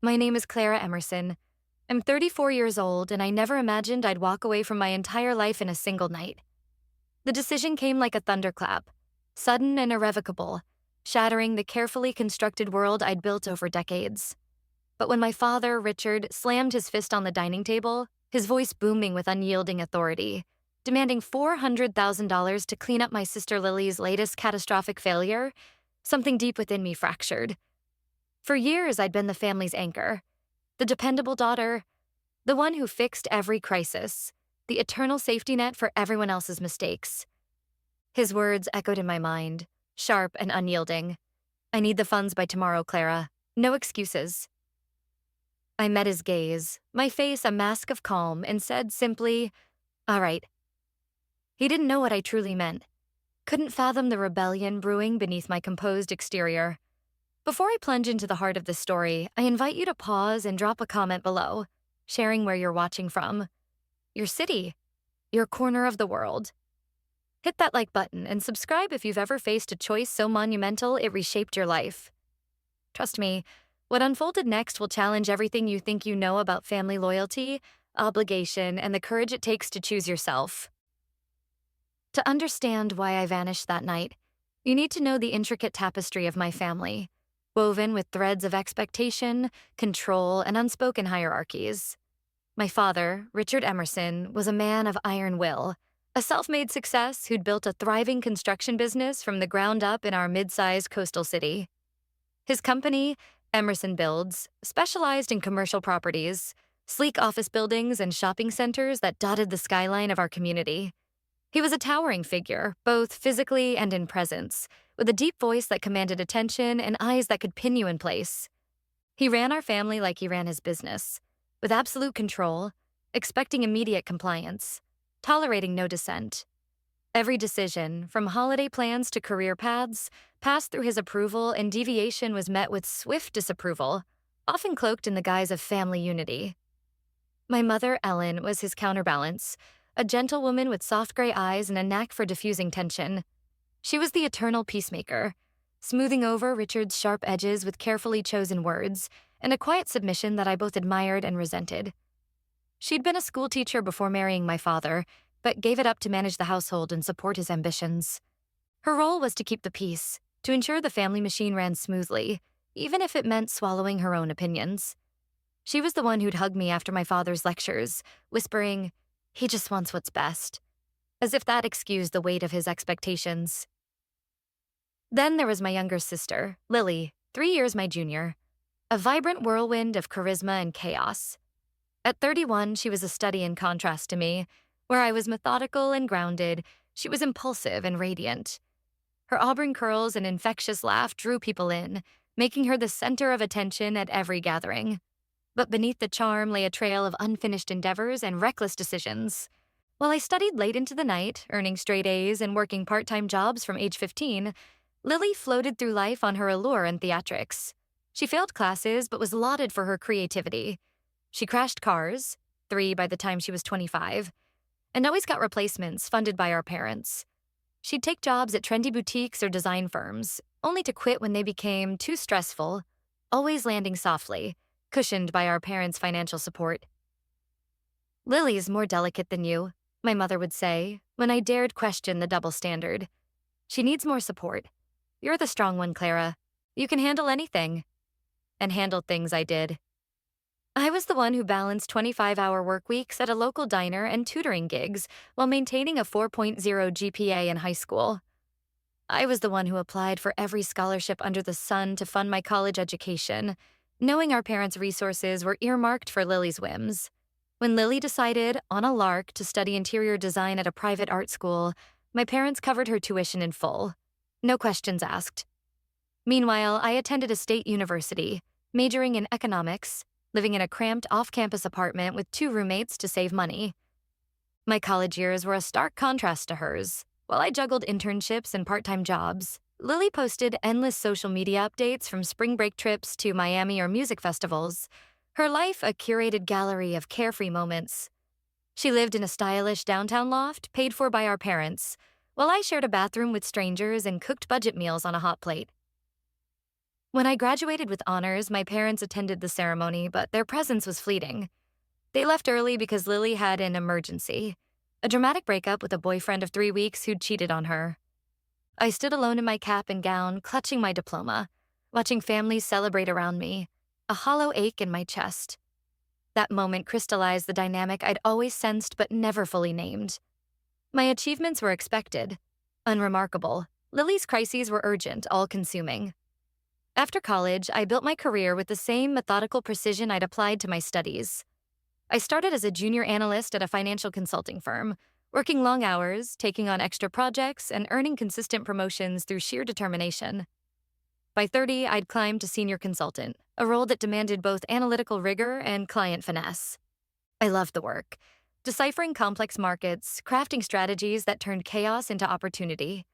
My name is Clara Emerson. I'm 34 years old, and I never imagined I'd walk away from my entire life in a single night. The decision came like a thunderclap, sudden and irrevocable, shattering the carefully constructed world I'd built over decades. But when my father, Richard, slammed his fist on the dining table, his voice booming with unyielding authority, demanding $400,000 to clean up my sister Lily's latest catastrophic failure, something deep within me fractured. For years, I'd been the family's anchor, the dependable daughter, the one who fixed every crisis, the eternal safety net for everyone else's mistakes. His words echoed in my mind, sharp and unyielding. I need the funds by tomorrow, Clara. No excuses. I met his gaze, my face a mask of calm, and said simply, "All right." He didn't know what I truly meant, couldn't fathom the rebellion brewing beneath my composed exterior. Before I plunge into the heart of this story, I invite you to pause and drop a comment below, sharing where you're watching from, your city, your corner of the world. Hit that like button and subscribe if you've ever faced a choice so monumental it reshaped your life. Trust me, what unfolded next will challenge everything you think you know about family loyalty, obligation, and the courage it takes to choose yourself. To understand why I vanished that night, you need to know the intricate tapestry of my family, woven with threads of expectation, control, and unspoken hierarchies. My father, Richard Emerson, was a man of iron will, a self-made success who'd built a thriving construction business from the ground up in our mid-sized coastal city. His company, Emerson Builds, specialized in commercial properties, sleek office buildings, and shopping centers that dotted the skyline of our community. He was a towering figure, both physically and in presence, with a deep voice that commanded attention and eyes that could pin you in place. He ran our family like he ran his business, with absolute control, expecting immediate compliance, tolerating no dissent. Every decision, from holiday plans to career paths, passed through his approval, and deviation was met with swift disapproval, often cloaked in the guise of family unity. My mother, Ellen, was his counterbalance, a gentle woman with soft gray eyes and a knack for diffusing tension. She was the eternal peacemaker, smoothing over Richard's sharp edges with carefully chosen words and a quiet submission that I both admired and resented. She'd been a schoolteacher before marrying my father, but gave it up to manage the household and support his ambitions. Her role was to keep the peace, to ensure the family machine ran smoothly, even if it meant swallowing her own opinions. She was the one who'd hug me after my father's lectures, whispering, "He just wants what's best," as if that excused the weight of his expectations. Then there was my younger sister, Lily, 3 years my junior, a vibrant whirlwind of charisma and chaos. At 31, she was a study in contrast to me. Where I was methodical and grounded, she was impulsive and radiant. Her auburn curls and infectious laugh drew people in, making her the center of attention at every gathering. But beneath the charm lay a trail of unfinished endeavors and reckless decisions. While I studied late into the night, earning straight A's and working part-time jobs from age 15, Lily floated through life on her allure and theatrics. She failed classes but was lauded for her creativity. She crashed cars, 3 by the time she was 25, and always got replacements funded by our parents. She'd take jobs at trendy boutiques or design firms, only to quit when they became too stressful, always landing softly, cushioned by our parents' financial support. "Lily's more delicate than you," my mother would say, when I dared question the double standard. "She needs more support. You're the strong one, Clara. You can handle anything." And handle things I did. I was the one who balanced 25-hour work weeks at a local diner and tutoring gigs while maintaining a 4.0 GPA in high school. I was the one who applied for every scholarship under the sun to fund my college education, knowing our parents' resources were earmarked for Lily's whims. When Lily decided, on a lark, to study interior design at a private art school, my parents covered her tuition in full. No questions asked. Meanwhile, I attended a state university, majoring in economics, living in a cramped off-campus apartment with 2 roommates to save money. My college years were a stark contrast to hers. While I juggled internships and part-time jobs, Lily posted endless social media updates from spring break trips to Miami or music festivals, her life a curated gallery of carefree moments. She lived in a stylish downtown loft paid for by our parents, while I shared a bathroom with strangers and cooked budget meals on a hot plate. When I graduated with honors, my parents attended the ceremony, but their presence was fleeting. They left early because Lily had an emergency, a dramatic breakup with a boyfriend of 3 weeks who'd cheated on her. I stood alone in my cap and gown, clutching my diploma, watching families celebrate around me, a hollow ache in my chest. That moment crystallized the dynamic I'd always sensed but never fully named. My achievements were expected, unremarkable. Lily's crises were urgent, all-consuming. After college, I built my career with the same methodical precision I'd applied to my studies. I started as a junior analyst at a financial consulting firm, working long hours, taking on extra projects, and earning consistent promotions through sheer determination. By 30, I'd climbed to senior consultant, a role that demanded both analytical rigor and client finesse. I loved the work, deciphering complex markets, crafting strategies that turned chaos into opportunity.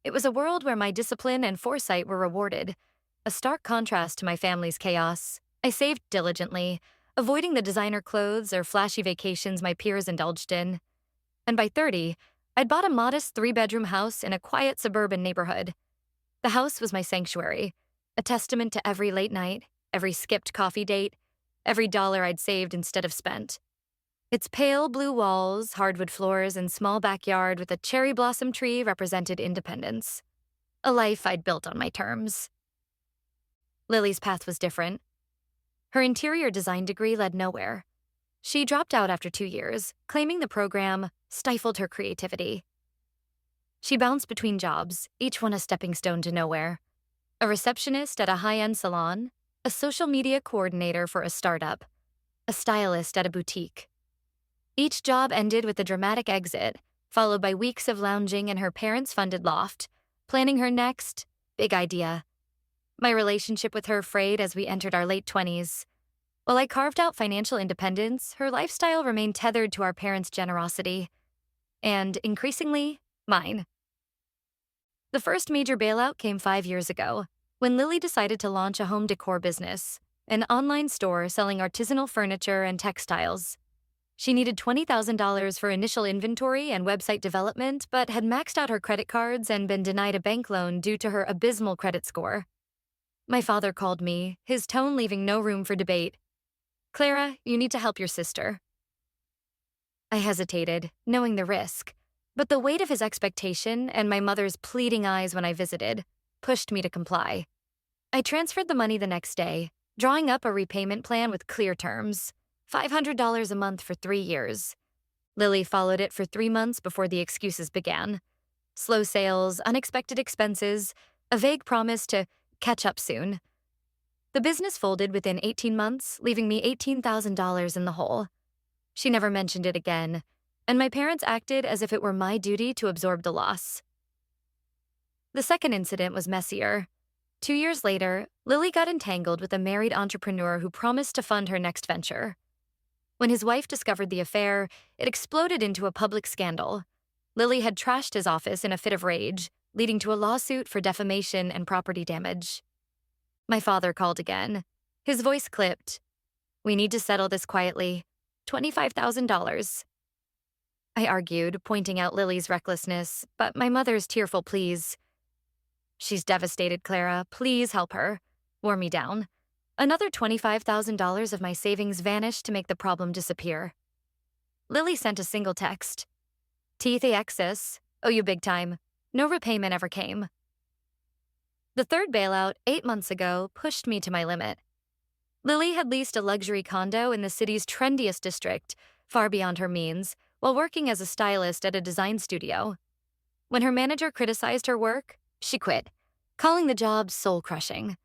It was a world where my discipline and foresight were rewarded, a stark contrast to my family's chaos. I saved diligently, avoiding the designer clothes or flashy vacations my peers indulged in. And by 30, I'd bought a modest 3-bedroom house in a quiet suburban neighborhood. The house was my sanctuary, a testament to every late night, every skipped coffee date, every dollar I'd saved instead of spent. Its pale blue walls, hardwood floors, and small backyard with a cherry blossom tree represented independence. A life I'd built on my terms. Lily's path was different. Her interior design degree led nowhere. She dropped out after 2 years, claiming the program stifled her creativity. She bounced between jobs, each one a stepping stone to nowhere. A receptionist at a high-end salon, a social media coordinator for a startup, a stylist at a boutique. Each job ended with a dramatic exit, followed by weeks of lounging in her parents-funded loft, planning her next big idea. My relationship with her frayed as we entered our late 20s. While I carved out financial independence, her lifestyle remained tethered to our parents' generosity. And, increasingly, mine. The first major bailout came 5 years ago, when Lily decided to launch a home decor business, an online store selling artisanal furniture and textiles. She needed $20,000 for initial inventory and website development, but had maxed out her credit cards and been denied a bank loan due to her abysmal credit score. My father called me, his tone leaving no room for debate. "Clara, you need to help your sister." I hesitated, knowing the risk, but the weight of his expectation and my mother's pleading eyes when I visited pushed me to comply. I transferred the money the next day, drawing up a repayment plan with clear terms, $500 a month for 3 years. Lily followed it for 3 months before the excuses began. Slow sales, unexpected expenses, a vague promise to catch up soon. The business folded within 18 months, leaving me $18,000 in the hole. She never mentioned it again, and my parents acted as if it were my duty to absorb the loss. The second incident was messier. 2 years later, Lily got entangled with a married entrepreneur who promised to fund her next venture. When his wife discovered the affair, it exploded into a public scandal. Lily had trashed his office in a fit of rage, leading to a lawsuit for defamation and property damage. My father called again. His voice clipped. "We need to settle this quietly. $25,000. I argued, pointing out Lily's recklessness, but my mother's tearful pleas. "She's devastated, Clara. Please help her." Wore me down. Another $25,000 of my savings vanished to make the problem disappear. Lily sent a single text. "TTXS, owe you big time. No repayment ever came." The third bailout, 8 months ago, pushed me to my limit. Lily had leased a luxury condo in the city's trendiest district, far beyond her means, while working as a stylist at a design studio. When her manager criticized her work, she quit, calling the job soul-crushing.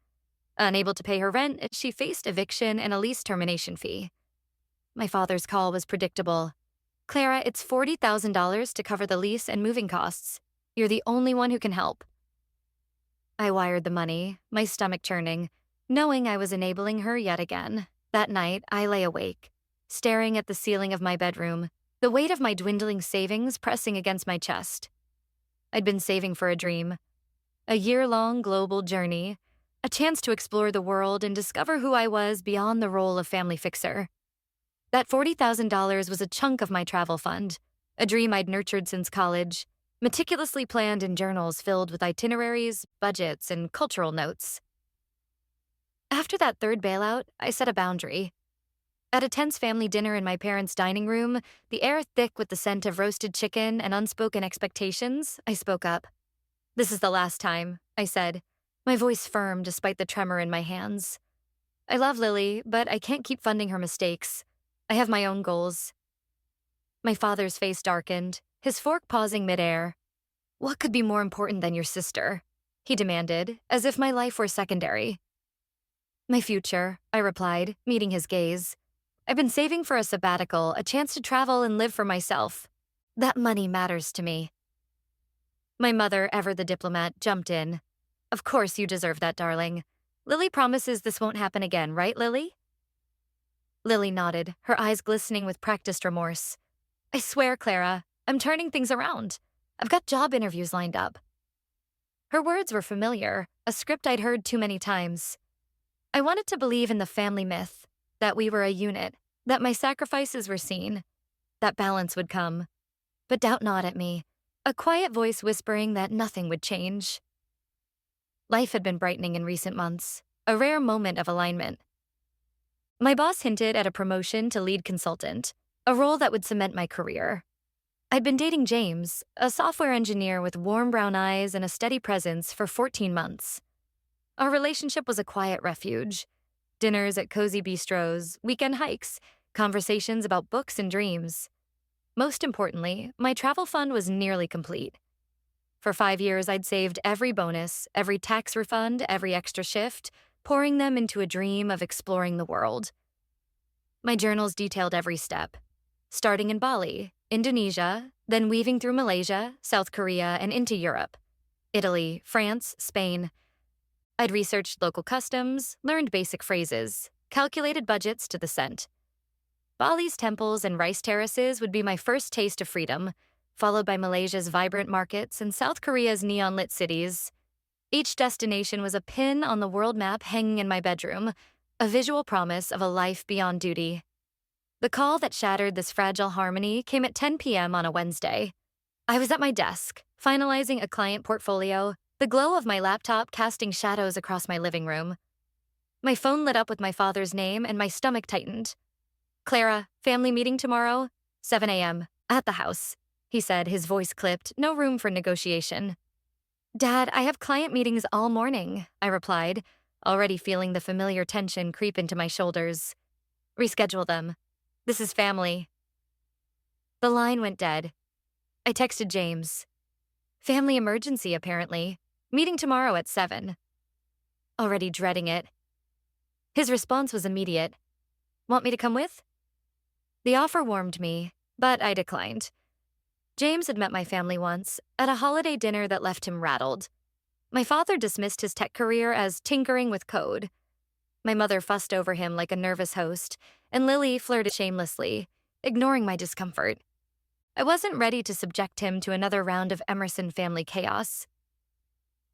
Unable to pay her rent, she faced eviction and a lease termination fee. My father's call was predictable. "Clara, it's $40,000 to cover the lease and moving costs. You're the only one who can help." I wired the money, my stomach churning, knowing I was enabling her yet again. That night, I lay awake, staring at the ceiling of my bedroom, the weight of my dwindling savings pressing against my chest. I'd been saving for a dream. A year-long global journey, a chance to explore the world and discover who I was beyond the role of family fixer. That $40,000 was a chunk of my travel fund, a dream I'd nurtured since college, meticulously planned in journals filled with itineraries, budgets, and cultural notes. After that third bailout, I set a boundary. At a tense family dinner in my parents' dining room, the air thick with the scent of roasted chicken and unspoken expectations, I spoke up. "This is the last time," I said, my voice firm despite the tremor in my hands. "I love Lily, but I can't keep funding her mistakes. I have my own goals." My father's face darkened, his fork pausing midair. "What could be more important than your sister?" he demanded, as if my life were secondary. "My future," I replied, meeting his gaze. "I've been saving for a sabbatical, a chance to travel and live for myself. That money matters to me." My mother, ever the diplomat, jumped in. "Of course you deserve that, darling. Lily promises this won't happen again, right, Lily?" Lily nodded, her eyes glistening with practiced remorse. "I swear, Clara, I'm turning things around. I've got job interviews lined up." Her words were familiar, a script I'd heard too many times. I wanted to believe in the family myth, that we were a unit, that my sacrifices were seen, that balance would come. But doubt gnawed at me, a quiet voice whispering that nothing would change. Life had been brightening in recent months, a rare moment of alignment. My boss hinted at a promotion to lead consultant, a role that would cement my career. I'd been dating James, a software engineer with warm brown eyes and a steady presence, for 14 months. Our relationship was a quiet refuge. Dinners at cozy bistros, weekend hikes, conversations about books and dreams. Most importantly, my travel fund was nearly complete. For 5 years, I'd saved every bonus, every tax refund, every extra shift, pouring them into a dream of exploring the world. My journals detailed every step, starting in Bali, Indonesia, then weaving through Malaysia, South Korea, and into Europe, Italy, France, Spain. I'd researched local customs, learned basic phrases, calculated budgets to the cent. Bali's temples and rice terraces would be my first taste of freedom, followed by Malaysia's vibrant markets and South Korea's neon-lit cities. Each destination was a pin on the world map hanging in my bedroom, a visual promise of a life beyond duty. The call that shattered this fragile harmony came at 10 p.m. on a Wednesday. I was at my desk, finalizing a client portfolio, the glow of my laptop casting shadows across my living room. My phone lit up with my father's name and my stomach tightened. "Clara, family meeting tomorrow, 7 a.m., at the house," he said, his voice clipped, no room for negotiation. "Dad, I have client meetings all morning," I replied, already feeling the familiar tension creep into my shoulders. "Reschedule them. This is family." The line went dead. I texted James. "Family emergency, apparently. Meeting tomorrow at 7. Already dreading it. His response was immediate. "Want me to come with?" The offer warmed me, but I declined. James had met my family once, at a holiday dinner that left him rattled. My father dismissed his tech career as tinkering with code. My mother fussed over him like a nervous host, and Lily flirted shamelessly, ignoring my discomfort. I wasn't ready to subject him to another round of Emerson family chaos.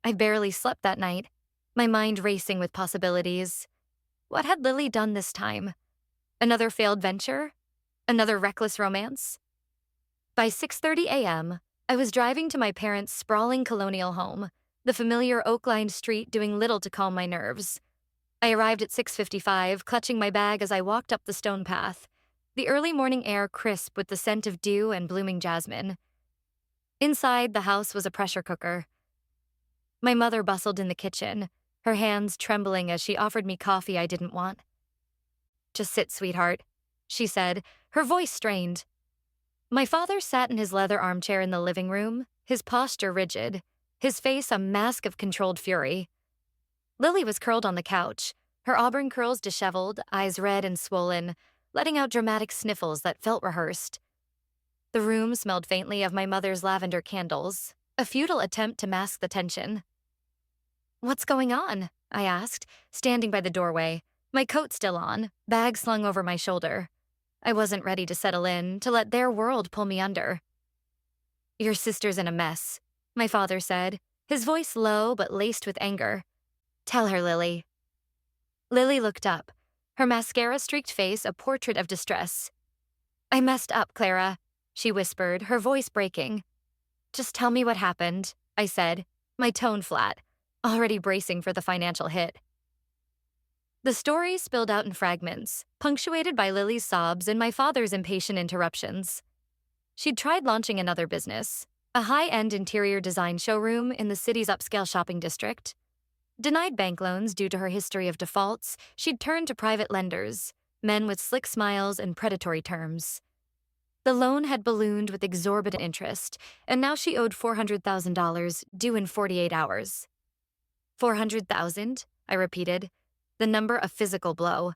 I barely slept that night, my mind racing with possibilities. What had Lily done this time? Another failed venture? Another reckless romance? By 6:30 a.m., I was driving to my parents' sprawling colonial home, the familiar oak-lined street doing little to calm my nerves. I arrived at 6:55, clutching my bag as I walked up the stone path, the early morning air crisp with the scent of dew and blooming jasmine. Inside, the house was a pressure cooker. My mother bustled in the kitchen, her hands trembling as she offered me coffee I didn't want. "Just sit, sweetheart," she said, her voice strained. My father sat in his leather armchair in the living room, his posture rigid, his face a mask of controlled fury. Lily was curled on the couch, her auburn curls disheveled, eyes red and swollen, letting out dramatic sniffles that felt rehearsed. The room smelled faintly of my mother's lavender candles, a futile attempt to mask the tension. "What's going on?" I asked, standing by the doorway, my coat still on, bag slung over my shoulder. I wasn't ready to settle in, to let their world pull me under. "Your sister's in a mess," my father said, his voice low but laced with anger. "Tell her, Lily." Lily looked up, her mascara-streaked face a portrait of distress. "I messed up, Clara," she whispered, her voice breaking. "Just tell me what happened," I said, my tone flat, already bracing for the financial hit. The story spilled out in fragments, punctuated by Lily's sobs and my father's impatient interruptions. She'd tried launching another business, a high-end interior design showroom in the city's upscale shopping district. Denied bank loans due to her history of defaults, she'd turned to private lenders, men with slick smiles and predatory terms. The loan had ballooned with exorbitant interest, and now she owed $400,000 due in 48 hours. 400,000, I repeated, the number a physical blow.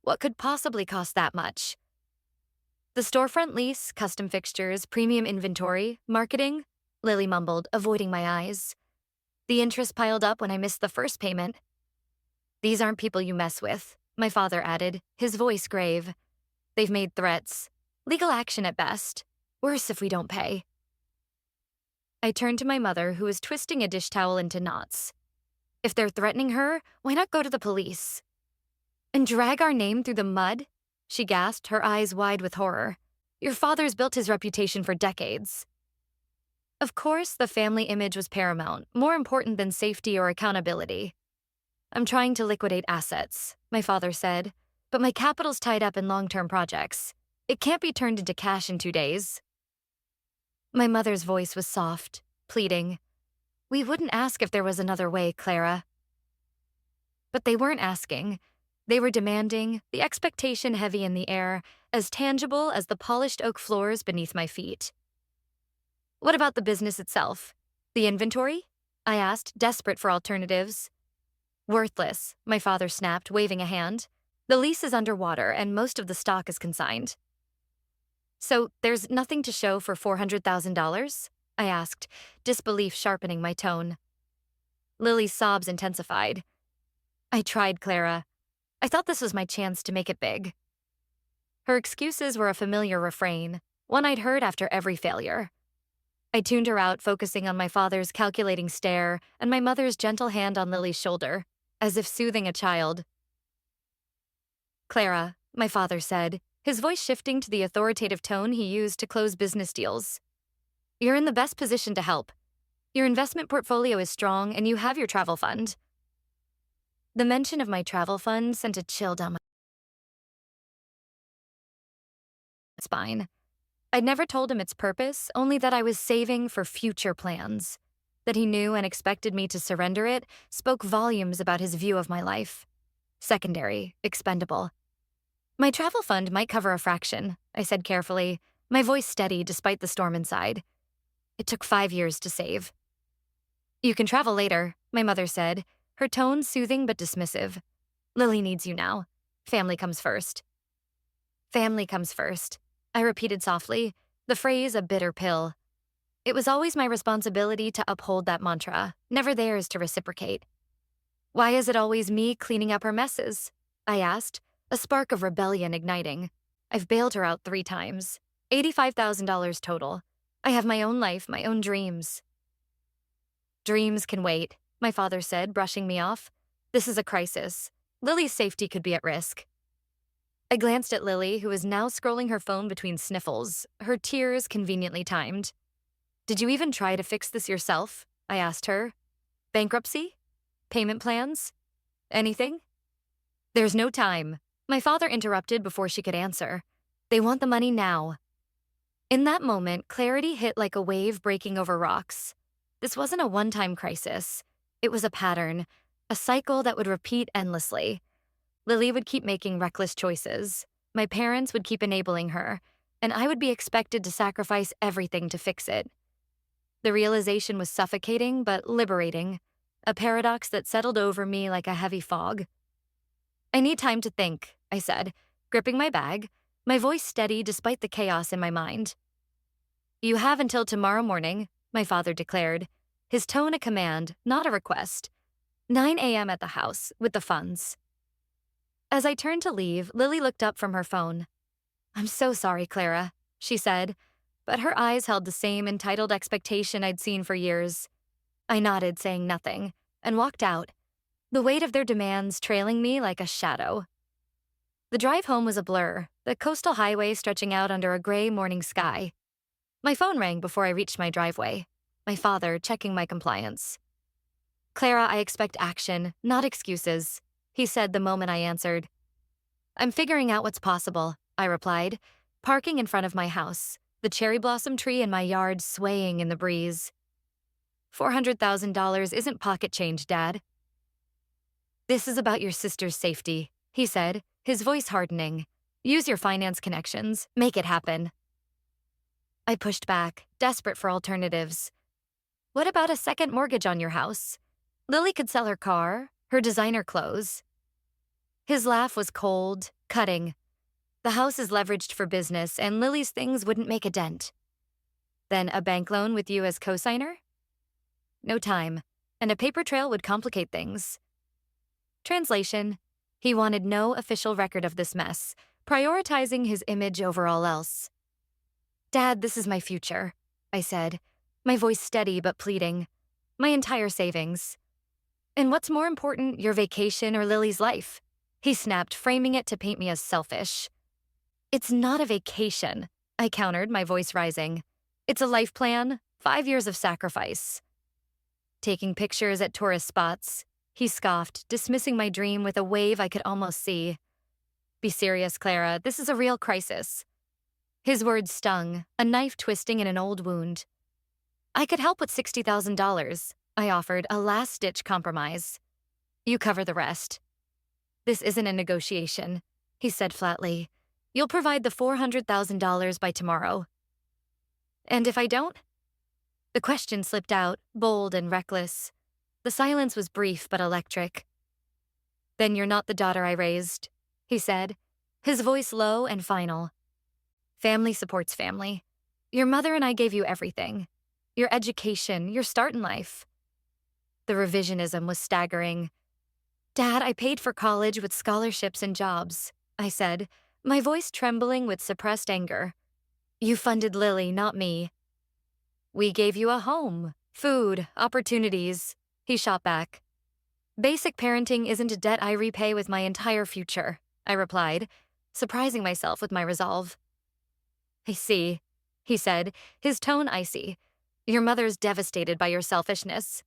What could possibly cost that much? The storefront lease, custom fixtures, premium inventory, marketing, Lily mumbled, avoiding my eyes. The interest piled up when I missed the first payment. These aren't people you mess with, my father added, his voice grave. They've made threats. Legal action at best. Worse if we don't pay. I turned to my mother, who was twisting a dish towel into knots. If they're threatening her, why not go to the police? And drag our name through the mud? She gasped, her eyes wide with horror. Your father's built his reputation for decades. Of course, the family image was paramount, more important than safety or accountability. I'm trying to liquidate assets, my father said, but my capital's tied up in long-term projects. It can't be turned into cash in 2 days. My mother's voice was soft, pleading. We wouldn't ask if there was another way, Clara. But they weren't asking. They were demanding, the expectation heavy in the air, as tangible as the polished oak floors beneath my feet. What about the business itself? The inventory? I asked, desperate for alternatives. Worthless, my father snapped, waving a hand. The lease is underwater and most of the stock is consigned. So there's nothing to show for $400,000? I asked, disbelief sharpening my tone. Lily's sobs intensified. I tried, Clara. I thought this was my chance to make it big. Her excuses were a familiar refrain, one I'd heard after every failure. I tuned her out, focusing on my father's calculating stare and my mother's gentle hand on Lily's shoulder, as if soothing a child. Clara, my father said, his voice shifting to the authoritative tone he used to close business deals. You're in the best position to help. Your investment portfolio is strong and you have your travel fund. The mention of my travel fund sent a chill down my spine. I'd never told him its purpose, only that I was saving for future plans. That he knew and expected me to surrender it spoke volumes about his view of my life. Secondary, expendable. My travel fund might cover a fraction, I said carefully, my voice steady despite the storm inside. It took 5 years to save. You can travel later, my mother said, her tone soothing but dismissive. Lily needs you now. Family comes first. Family comes first, I repeated softly, the phrase a bitter pill. It was always my responsibility to uphold that mantra, never theirs to reciprocate. Why is it always me cleaning up her messes? I asked, a spark of rebellion igniting. I've bailed her out 3 times. $85,000 total. I have my own life, my own dreams. Dreams can wait, my father said, brushing me off. This is a crisis. Lily's safety could be at risk. I glanced at Lily, who was now scrolling her phone between sniffles, her tears conveniently timed. Did you even try to fix this yourself? I asked her. Bankruptcy? Payment plans? Anything? There's no time. My father interrupted before she could answer. They want the money now. In that moment, clarity hit like a wave breaking over rocks. This wasn't a one-time crisis. It was a pattern, a cycle that would repeat endlessly. Lily would keep making reckless choices. My parents would keep enabling her, and I would be expected to sacrifice everything to fix it. The realization was suffocating but liberating, a paradox that settled over me like a heavy fog. I need time to think, I said, gripping my bag, my voice steady despite the chaos in my mind. You have until tomorrow morning, my father declared, his tone a command, not a request. 9 a.m. at the house, with the funds. As I turned to leave, Lily looked up from her phone. I'm so sorry, Clara, she said, but her eyes held the same entitled expectation I'd seen for years. I nodded, saying nothing, and walked out, the weight of their demands trailing me like a shadow. The drive home was a blur, the coastal highway stretching out under a gray morning sky. My phone rang before I reached my driveway, my father checking my compliance. Clara, I expect action, not excuses, he said the moment I answered. I'm figuring out what's possible, I replied, parking in front of my house, the cherry blossom tree in my yard swaying in the breeze. $400,000 isn't pocket change, Dad. This is about your sister's safety, he said, his voice hardening. Use your finance connections. Make it happen. I pushed back, desperate for alternatives. What about a second mortgage on your house? Lily could sell her car, her designer clothes. His laugh was cold, cutting. The house is leveraged for business, and Lily's things wouldn't make a dent. Then a bank loan with you as cosigner? No time, and a paper trail would complicate things. Translation: he wanted no official record of this mess, prioritizing his image over all else. Dad, this is my future, I said, my voice steady but pleading. My entire savings. And what's more important, your vacation or Lily's life? He snapped, framing it to paint me as selfish. It's not a vacation, I countered, my voice rising. It's a life plan, 5 years of sacrifice. Taking pictures at tourist spots, he scoffed, dismissing my dream with a wave I could almost see. Be serious, Clara, this is a real crisis. His words stung, a knife twisting in an old wound. I could help with $60,000, I offered, a last-ditch compromise. You cover the rest. This isn't a negotiation, he said flatly. You'll provide the $400,000 by tomorrow. And if I don't? The question slipped out, bold and reckless. The silence was brief but electric. Then you're not the daughter I raised, he said, his voice low and final. Family supports family. Your mother and I gave you everything. Your education, your start in life. The revisionism was staggering. Dad, I paid for college with scholarships and jobs, I said, my voice trembling with suppressed anger. You funded Lily, not me. We gave you a home, food, opportunities, he shot back. Basic parenting isn't a debt I repay with my entire future, I replied, surprising myself with my resolve. I see, he said, his tone icy. Your mother's devastated by your selfishness.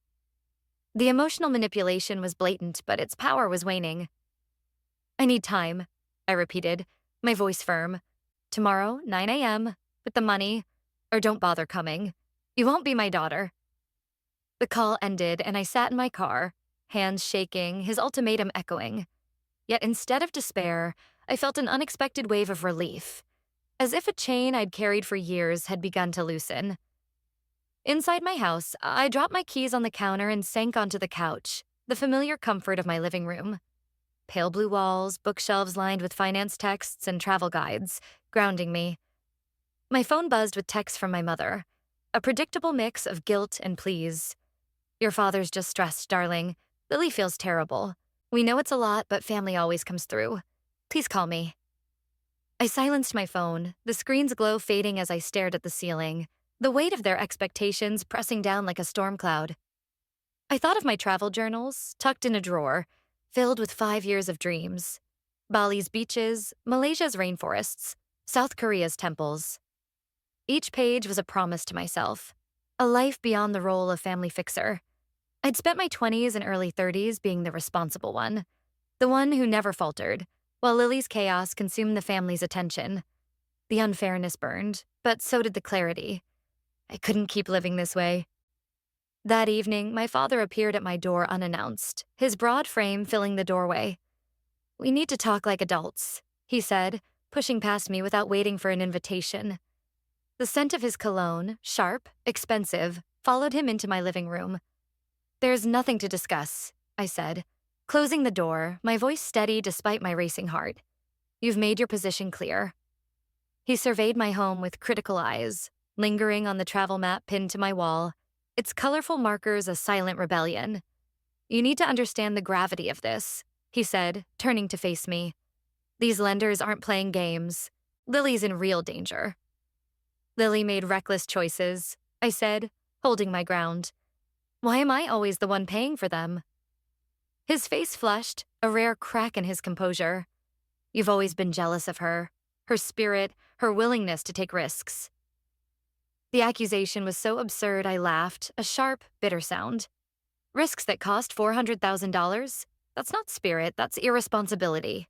The emotional manipulation was blatant, but its power was waning. I need time, I repeated, my voice firm. Tomorrow, 9 a.m., with the money, or don't bother coming. You won't be my daughter. The call ended, and I sat in my car, hands shaking, his ultimatum echoing. Yet instead of despair, I felt an unexpected wave of relief, as if a chain I'd carried for years had begun to loosen. Inside my house, I dropped my keys on the counter and sank onto the couch, the familiar comfort of my living room. Pale blue walls, bookshelves lined with finance texts and travel guides, grounding me. My phone buzzed with texts from my mother, a predictable mix of guilt and pleas. Your father's just stressed, darling. Lily feels terrible. We know it's a lot, but family always comes through. Please call me. I silenced my phone, the screen's glow fading as I stared at the ceiling, the weight of their expectations pressing down like a storm cloud. I thought of my travel journals, tucked in a drawer, filled with 5 years of dreams. Bali's beaches, Malaysia's rainforests, South Korea's temples. Each page was a promise to myself, a life beyond the role of family fixer. I'd spent my 20s and early 30s being the responsible one, the one who never faltered, while Lily's chaos consumed the family's attention. The unfairness burned, but so did the clarity. I couldn't keep living this way. That evening, my father appeared at my door unannounced, his broad frame filling the doorway. We need to talk like adults, he said, pushing past me without waiting for an invitation. The scent of his cologne, sharp, expensive, followed him into my living room. There's nothing to discuss, I said, closing the door, my voice steady despite my racing heart. You've made your position clear. He surveyed my home with critical eyes, lingering on the travel map pinned to my wall, its colorful markers a silent rebellion. You need to understand the gravity of this, he said, turning to face me. These lenders aren't playing games. Lily's in real danger. Lily made reckless choices, I said, holding my ground. Why am I always the one paying for them? His face flushed, a rare crack in his composure. You've always been jealous of her spirit, her willingness to take risks. The accusation was so absurd I laughed, a sharp, bitter sound. Risks that cost $400,000? That's not spirit, that's irresponsibility.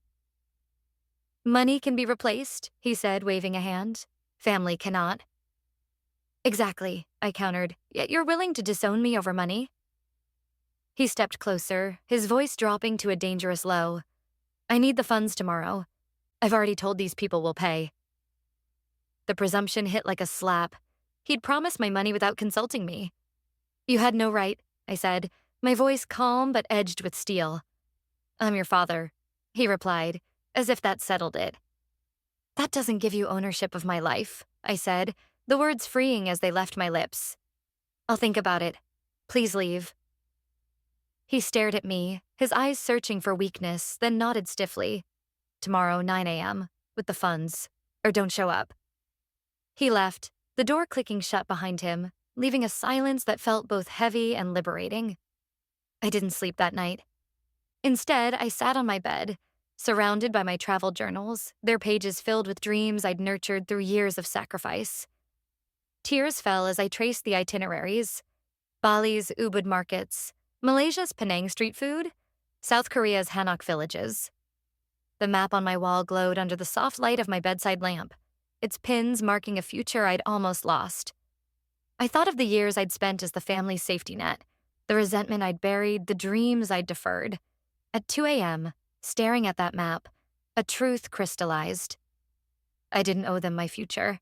Money can be replaced, he said, waving a hand. Family cannot. Exactly, I countered. Yet you're willing to disown me over money? He stepped closer, his voice dropping to a dangerous low. I need the funds tomorrow. I've already told these people we'll pay. The presumption hit like a slap. He'd promised my money without consulting me. You had no right, I said, my voice calm but edged with steel. I'm your father, he replied, as if that settled it. That doesn't give you ownership of my life, I said, the words freeing as they left my lips. I'll think about it. Please leave. He stared at me, his eyes searching for weakness, then nodded stiffly. Tomorrow, 9 a.m., with the funds. Or don't show up. He left, the door clicking shut behind him, leaving a silence that felt both heavy and liberating. I didn't sleep that night. Instead, I sat on my bed, surrounded by my travel journals, their pages filled with dreams I'd nurtured through years of sacrifice. Tears fell as I traced the itineraries. Bali's Ubud markets, Malaysia's Penang street food, South Korea's Hanok villages. The map on my wall glowed under the soft light of my bedside lamp, its pins marking a future I'd almost lost. I thought of the years I'd spent as the family's safety net, the resentment I'd buried, the dreams I'd deferred. At 2 a.m., staring at that map, a truth crystallized. I didn't owe them my future.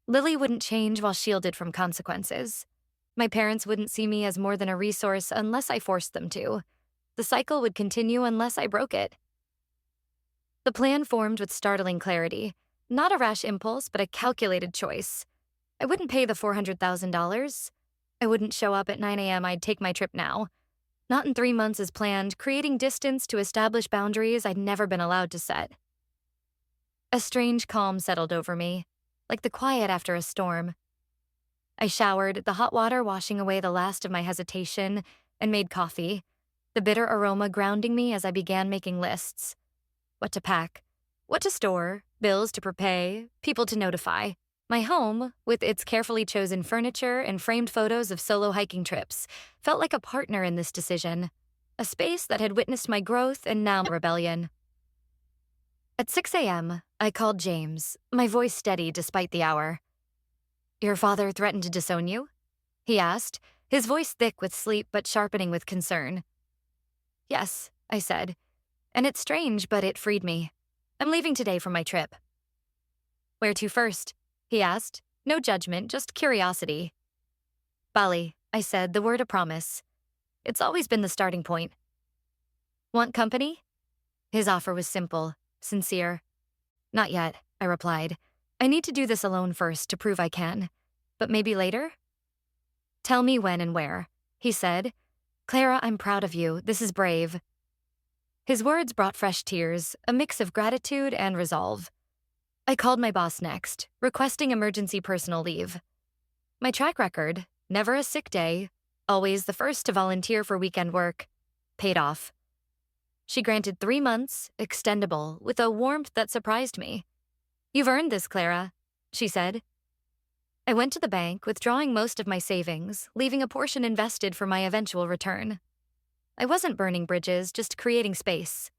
Lily wouldn't change while shielded from consequences. My parents wouldn't see me as more than a resource unless I forced them to. The cycle would continue unless I broke it. The plan formed with startling clarity, not a rash impulse, but a calculated choice. I wouldn't pay the $400,000. I wouldn't show up at 9 a.m. I'd take my trip now. Not in 3 months as planned, creating distance to establish boundaries I'd never been allowed to set. A strange calm settled over me, like the quiet after a storm. I showered, the hot water washing away the last of my hesitation, and made coffee, the bitter aroma grounding me as I began making lists. What to pack, what to store, bills to prepay, people to notify. My home, with its carefully chosen furniture and framed photos of solo hiking trips, felt like a partner in this decision, a space that had witnessed my growth and now rebellion. At 6 a.m., I called James, my voice steady despite the hour. Your father threatened to disown you? He asked, his voice thick with sleep but sharpening with concern. Yes, I said, and it's strange, but it freed me. I'm leaving today for my trip. Where to first? He asked, no judgment, just curiosity. Bali, I said, the word a promise. It's always been the starting point. Want company? His offer was simple, sincere. Not yet, I replied. I need to do this alone first to prove I can. But maybe later? Tell me when and where, he said. Clara, I'm proud of you. This is brave. His words brought fresh tears, a mix of gratitude and resolve. I called my boss next, requesting emergency personal leave. My track record, never a sick day, always the first to volunteer for weekend work, paid off. She granted 3 months, extendable, with a warmth that surprised me. You've earned this, Clara, she said. I went to the bank, withdrawing most of my savings, leaving a portion invested for my eventual return. I wasn't burning bridges, just creating space.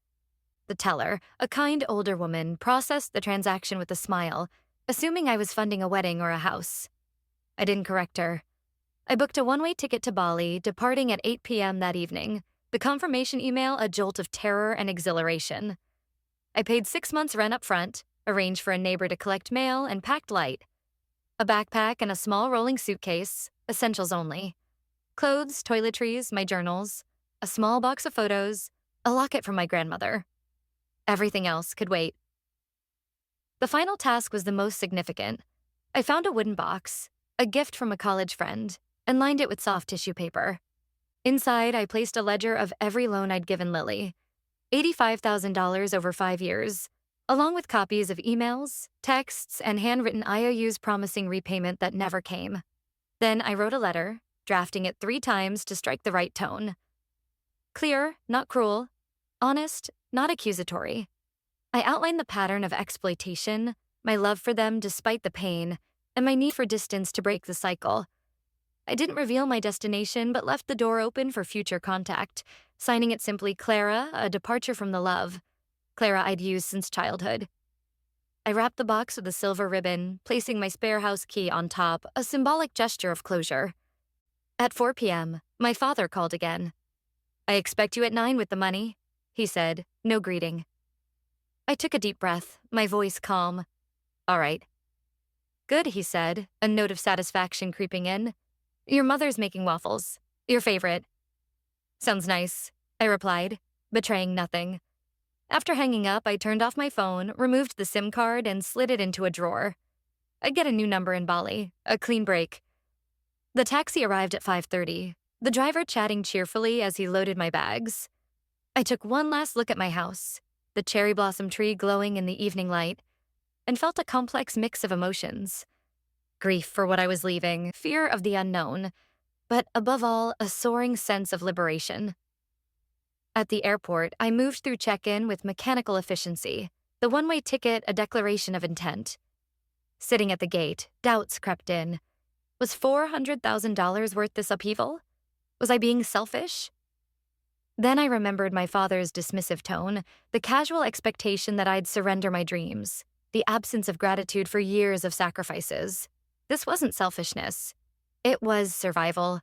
The teller, a kind older woman, processed the transaction with a smile, assuming I was funding a wedding or a house. I didn't correct her. I booked a one-way ticket to Bali, departing at 8 p.m. that evening, the confirmation email a jolt of terror and exhilaration. I paid 6 months' rent up front, arranged for a neighbor to collect mail, and packed light. A backpack and a small rolling suitcase, essentials only. Clothes, toiletries, my journals, a small box of photos, a locket from my grandmother. Everything else could wait. The final task was the most significant. I found a wooden box, a gift from a college friend, and lined it with soft tissue paper. Inside, I placed a ledger of every loan I'd given Lily, $85,000 over 5 years, along with copies of emails, texts, and handwritten IOUs promising repayment that never came. Then I wrote a letter, drafting it 3 times to strike the right tone. Clear, not cruel. Honest, not accusatory. I outlined the pattern of exploitation, my love for them despite the pain, and my need for distance to break the cycle. I didn't reveal my destination but left the door open for future contact, signing it simply Clara, a departure from the love. Clara I'd used since childhood. I wrapped the box with a silver ribbon, placing my spare house key on top, a symbolic gesture of closure. At 4 p.m., my father called again. "I expect you at 9 with the money," he said, no greeting. I took a deep breath, my voice calm. "All right." "Good," he said, a note of satisfaction creeping in. "Your mother's making waffles. Your favorite." "Sounds nice," I replied, betraying nothing. After hanging up, I turned off my phone, removed the SIM card, and slid it into a drawer. I'd get a new number in Bali, a clean break. The taxi arrived at 5:30, the driver chatting cheerfully as he loaded my bags. I took one last look at my house, the cherry blossom tree glowing in the evening light, and felt a complex mix of emotions. Grief for what I was leaving, fear of the unknown, but above all, a soaring sense of liberation. At the airport, I moved through check-in with mechanical efficiency, the one-way ticket a declaration of intent. Sitting at the gate, doubts crept in. Was $400,000 worth this upheaval? Was I being selfish? Then I remembered my father's dismissive tone, the casual expectation that I'd surrender my dreams, the absence of gratitude for years of sacrifices. This wasn't selfishness. It was survival.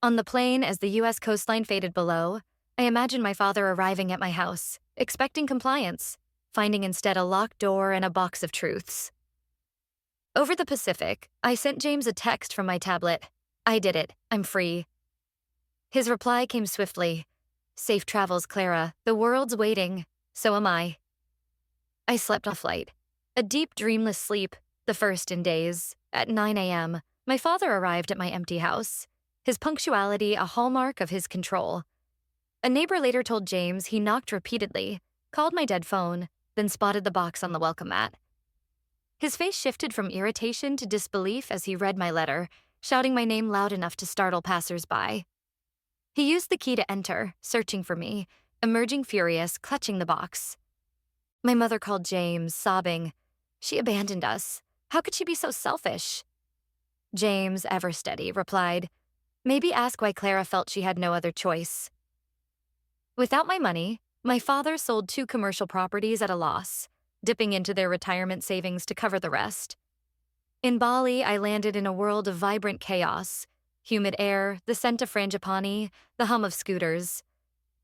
On the plane, as the U.S. coastline faded below, I imagined my father arriving at my house, expecting compliance, finding instead a locked door and a box of truths. Over the Pacific, I sent James a text from my tablet. "I did it. I'm free." His reply came swiftly. "Safe travels, Clara. The world's waiting. So am I." I slept off flight. A deep, dreamless sleep, the first in days. At 9 a.m., my father arrived at my empty house, his punctuality a hallmark of his control. A neighbor later told James he knocked repeatedly, called my dead phone, then spotted the box on the welcome mat. His face shifted from irritation to disbelief as he read my letter, shouting my name loud enough to startle passers-by. He used the key to enter, searching for me, emerging furious, clutching the box. My mother called James, sobbing. "She abandoned us. How could she be so selfish?" James, ever steady, replied, "Maybe ask why Clara felt she had no other choice." Without my money, my father sold 2 commercial properties at a loss, dipping into their retirement savings to cover the rest. In Bali, I landed in a world of vibrant chaos, humid air, the scent of frangipani, the hum of scooters.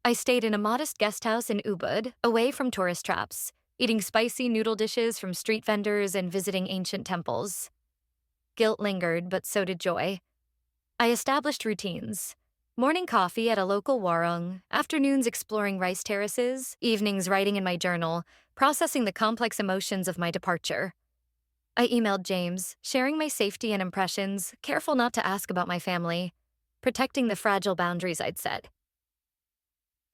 I stayed in a modest guest house in Ubud, away from tourist traps, eating spicy noodle dishes from street vendors and visiting ancient temples. Guilt lingered, but so did joy. I established routines. Morning coffee at a local warung, afternoons exploring rice terraces, evenings writing in my journal, processing the complex emotions of my departure. I emailed James, sharing my safety and impressions, careful not to ask about my family, protecting the fragile boundaries I'd set.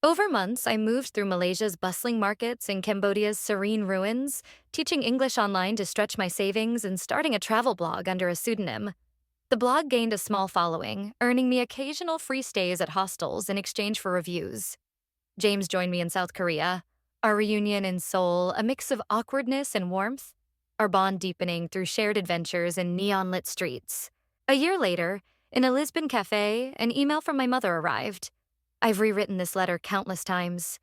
Over months, I moved through Malaysia's bustling markets and Cambodia's serene ruins, teaching English online to stretch my savings and starting a travel blog under a pseudonym. The blog gained a small following, earning me occasional free stays at hostels in exchange for reviews. James joined me in South Korea, our reunion in Seoul, a mix of awkwardness and warmth, our bond deepening through shared adventures in neon-lit streets. A year later, in a Lisbon cafe, an email from my mother arrived. "I've rewritten this letter countless times.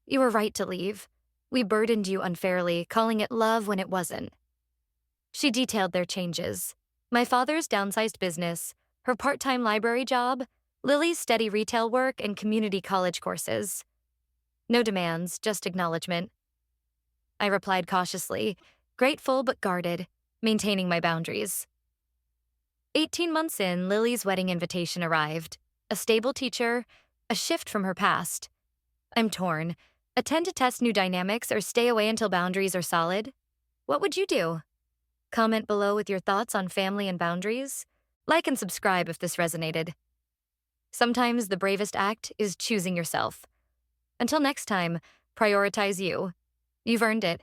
You were right to leave. We burdened you unfairly, calling it love when it wasn't." She detailed their changes. My father's downsized business, her part-time library job, Lily's steady retail work, and community college courses. No demands, just acknowledgement. I replied cautiously, grateful but guarded, maintaining my boundaries. 18 months in, Lily's wedding invitation arrived. A stable teacher, a shift from her past. I'm torn. Attend to test new dynamics or stay away until boundaries are solid? What would you do? Comment below with your thoughts on family and boundaries. Like and subscribe if this resonated. Sometimes the bravest act is choosing yourself. Until next time, prioritize you. You've earned it.